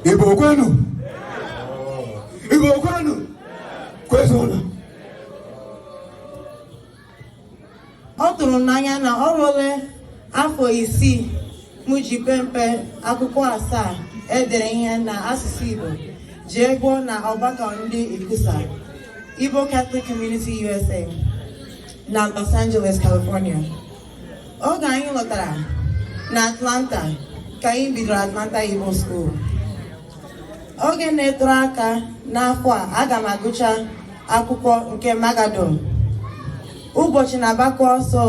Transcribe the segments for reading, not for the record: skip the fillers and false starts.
Igbo kwenu? Igbo kwenu? Kwezona. Ọ tụrụ n'anya na ọ rụle afọ 6 m ji pempe akwụkwọ 7 edere ihe na asụsụ Igbo jee gụọ na ọgbakọ ndị Ikusa Igbo Catholic Community USA na Los Angeles, California. Oge anyị lọtara na Atlanta ka anyị bidoro Atlanta Igbo School. Oge na-etoro aka n'afọ a aga m agụcha akwụkwọ nke Magadon. Ụbọchị na-agbakwa ọsọ.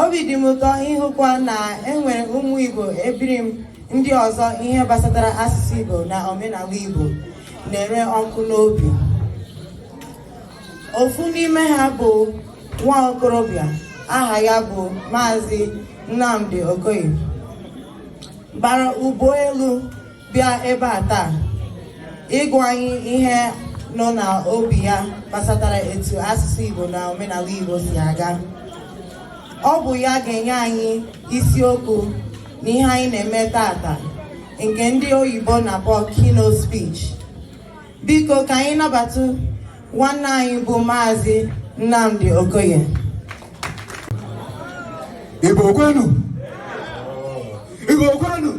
Obi dị m ụtọ ịhụkwa na enwere ụmụ Igbo ebiri m ndị ọzọ ihe gbasatara asụsụ Igbo na omenala Igbo na-ere ọkụ n'obi. Ofu n'ime ha bụ nwa okorobịa aha ya bụ Maazị Nnamdi Okoye gbara ụgbọ elu bịa ebe a taa ịgụ anyị ihe nọ na obi ya gbasatara etu asụsụ Igbo na omenala Igbo si aga. Ọ bụ ya ga-enye anyị isiokwu n'ihe anyị na-eme tata nke ndị oyibo na-akpọ Kino speech. Biko ka anyị nabata nwanne anyị bụ Maazị Nnamdi Okoye. Igbo kwenu? Igbo kwenu?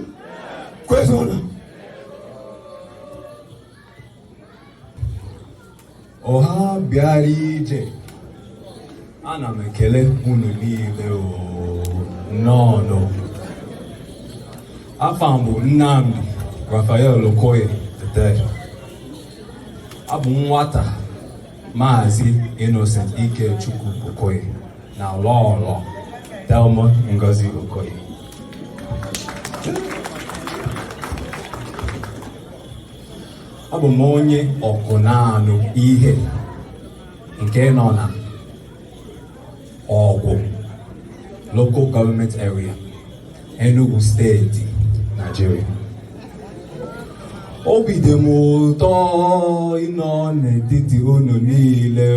Kwezona. Ọha bịara ije, ana m ekele unu niile nnọọ. Afọ m bụ Nnamdi Raphael Okoye III. Abụ m nwata Maazị Innocent Ikechukwu Okoye na Lọlọ Thelma Ngozi Okoye. Abụ m onye ọkụ na-anụ ihe nke nọ na Ọgwụ Local Government Area, Enugu Steeti, Nigeria. Obi dị m ụtọ ịnọ n'etiti unu niile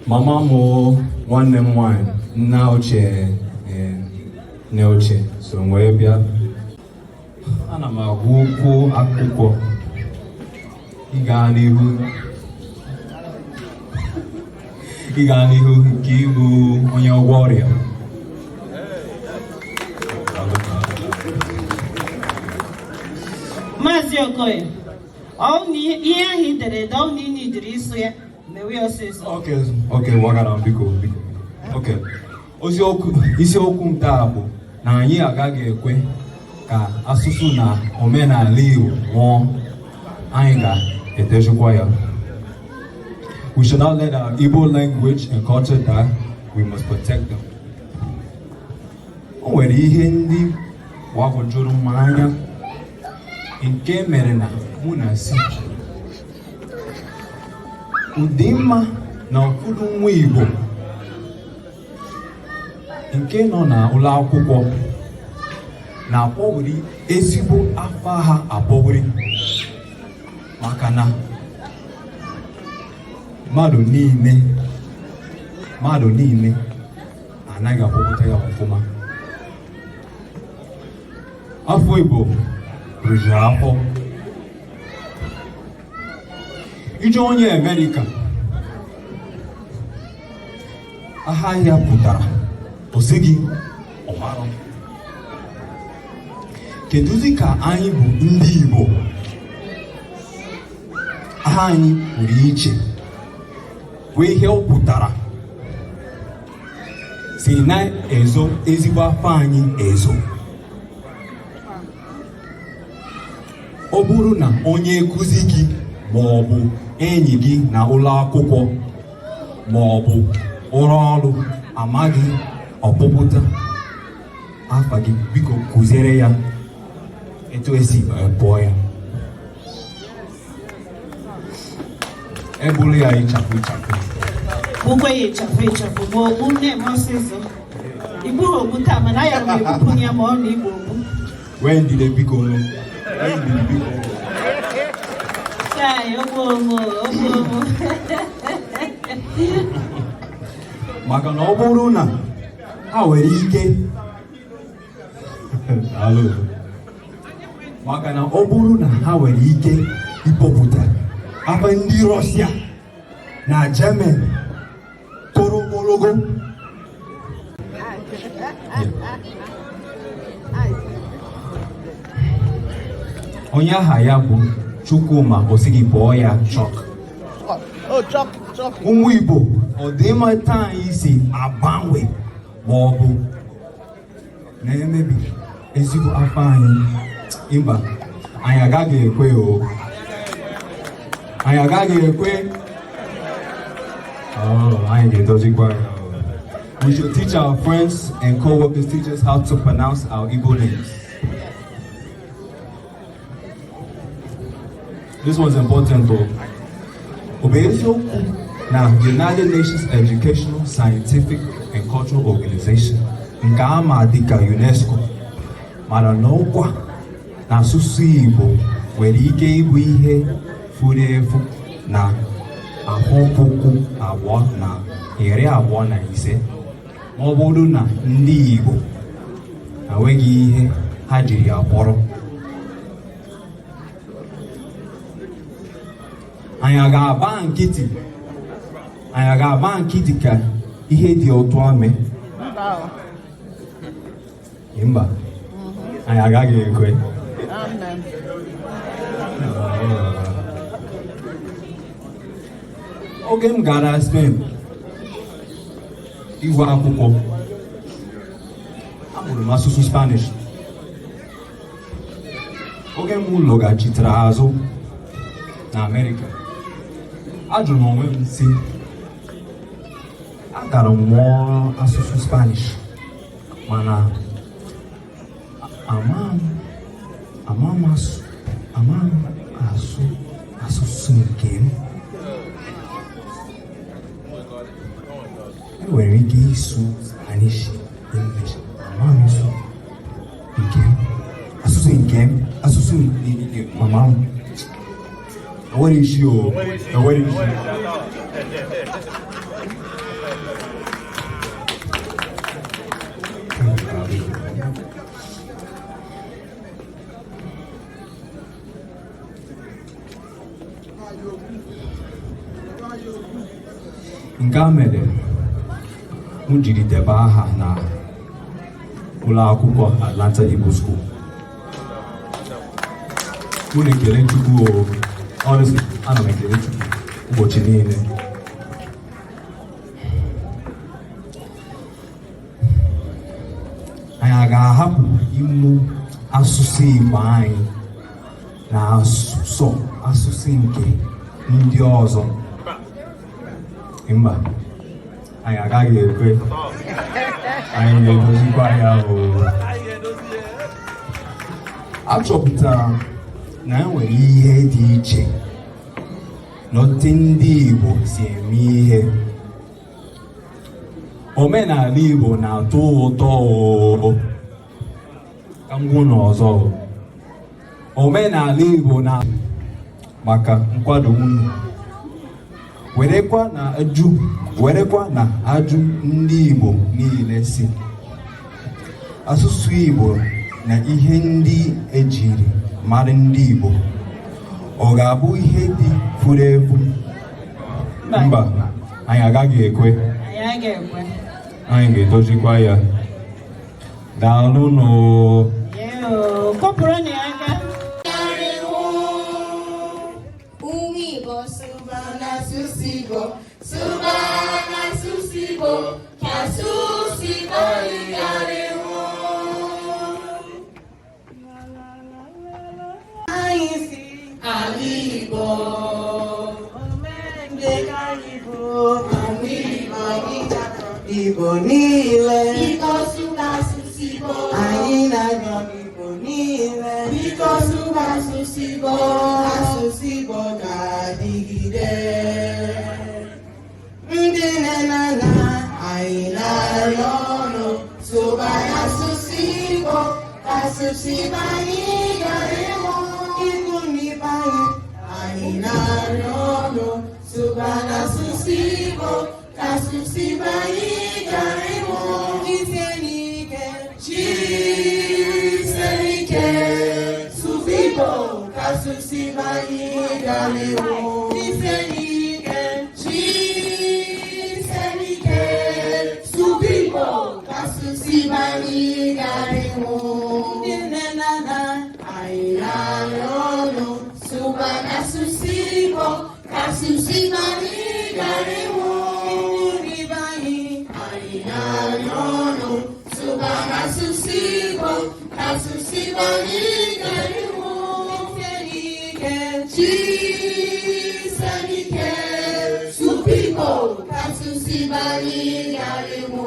Mama m nwanne m nwanyị nna ochie nne ochie so wee bịa. Ana m agụ okwu akwụkwọ ịga n'ihu nke ịbụ onye ọgwọ ọrịa. Maazị Okoye, ihe ahụ i dere ede ọ na ị nidiri ịsụ ya mewe ọsịsọ. Okay, wagara biko. Okay. Isiokwu m taa bụ na anyị agaghị ekwe ka asụsụ na omenala Igbo nwụọ. Anyị ga-edechikwa ya. We should not let our Igbo language and culture die. We must protect them. O nwere ihe ndị gbagwojuru m anya nke mere na mụ na si ụdị mma na ụfọdụ nwa Igbo nke nọ na ụlọ akwụkwọ na-akpọwuri ezigbo afọ ha akpọwuri maka na mmadụ niile anaghị akpọpụta ya ọfụma. Afọ Igbo rijuru afọ. Ije onye Amerịka aha ya pụtara osighị ọmarụ. Kedụzi ka anyị bụ ndị Igbo? Aha anyị pụrụ iche wee ihe ọ pụtara si na-ezo ezigbo afọ anyị ezo. Ọ bụrụ na onye nkụzi gị ma ọ bụ enyi gị na ụlọ akwụkwọ ma ọ bụ ụlọ ọrụ amaghị ọpụpụta afa gị, biko kụziere ya etu esi pụọ ya. Ebulu ya ịchafụ ịchafụ. Bukwe ya ịchafụ ma ogbu na-eme ọsịsọ. Igbo ogbu taa mana ya bụ ebupụ ya ma ọ na Igbo ogbu. Wee ndide biko nụ. Wee ndide biko. Chai, ogbu. Maka na ọ bụrụ na ha nwere ike maka na ọ bụrụ na ha nwere ike ịkpọpụta afa ndị Rọshia na German toro ogologo, onye aha ya bụ Chukwuma osighi bụọ ya chọk. Ụmụ Igbo, ọdịmma taa anyị si agbanwe ma ọ bụ na-emebi ezigbo afọ anyị. Mba, anyị agaghị ekwe o. Anyị agaghị ekwe. Anyị ga-edozikwa ya. We should teach our friends and co-workers, teach us how to pronounce our Igbo names. This was important though. Obeeziokwu na United Nations Educational, Scientific and Cultural Organization, nke a ma dịka UNESCO, mara n'ọkwa na asụsụ Igbo nwere ike ịbụ ihe furu efu na 2025 ma ọ bụrụ na ndị Igbo enweghị ihe ha jiri ya kpọrọ. Anyị ga-agba nkịtị ka ihe dị otu ame? Mba, anyị agaghị ekwe. Oge m gara Spain ịgụ akwụkwọ, amụrụ m asụsụ Spanish. Oge m lọghachitere azụ na Amerịka, ajụrụ m onwe m sị, agara m mụọ asụsụ Spanish mana ama m asụ asụsụ nke m. Enwere ike ịsụ Spanish, English, ama m asụsụ nke m, asụsụ mama m. Enwere isi o, enwere isi. Nke a mere m jiri debe aha na ụlọ akwụkwọ Atlanta Igbo School. Unu ekele Chukwu o. Honestly, ana m ekele Chukwu ụbọchị niile. Anyị ga-ahapụ ịmụ asụsụ Igbo anyị na asụsụ nke ndị ọzọ? Mba, anyị agaghị ekwe. Anyị ga-edozikwa ya o. Achọpụtara na enwere ihe dị iche n'otu ndị Igbo si eme ihe. Omenala Igbo na-atọ ụtọ o. Ka m gwụ n'ọzọ, omenala Igbo na maka nkwado unu, werekwa na ajụ ndị Igbo niile si asụsụ Igbo na ihe ndị ejiri mara ndị Igbo ọ ga-abụ ihe dị furu efu? Mba, anyị agaghị ekwe. Anyị ga-edozikwa ya. Daalụ nụ. Igbo, Igbo niile biko sụba asụsụ Igbo anyị na-arịọ Igbo niile biko sụba asụsụ Igbo asụsụ Igbo ga-adịgide ndị nne na nna anyị na-arịọ ọnụ sụba asụsụ Igbo asụsụ Igbo anyị gara ịmụ ịgụ n'ibe anyị anyị na-arịọ ọnụ sụba asụsụ Igbo asụsụ Igbo anyị gara ịmụ jisie n'ike jisie n'ike sụba Igbo asụsụ Igbo anyị gara ịmụ jisie n'ike jisie n'ike sụba Igbo asụsụ Igbo anyị gara ịmụ ndị nne na nna anyị na-arịọ ọnụ sụba asụsụ Igbo asụsụ Igbo anyị gara ịmụ n'ibe anyị anyị na-arịọ ọnụ sụba asụsụ Igbo asụsụ Igbo anyị gara ịmụ jisie n'ike jisie n'ike sụba Igbo asụsụ Igbo anyị gara ịmụ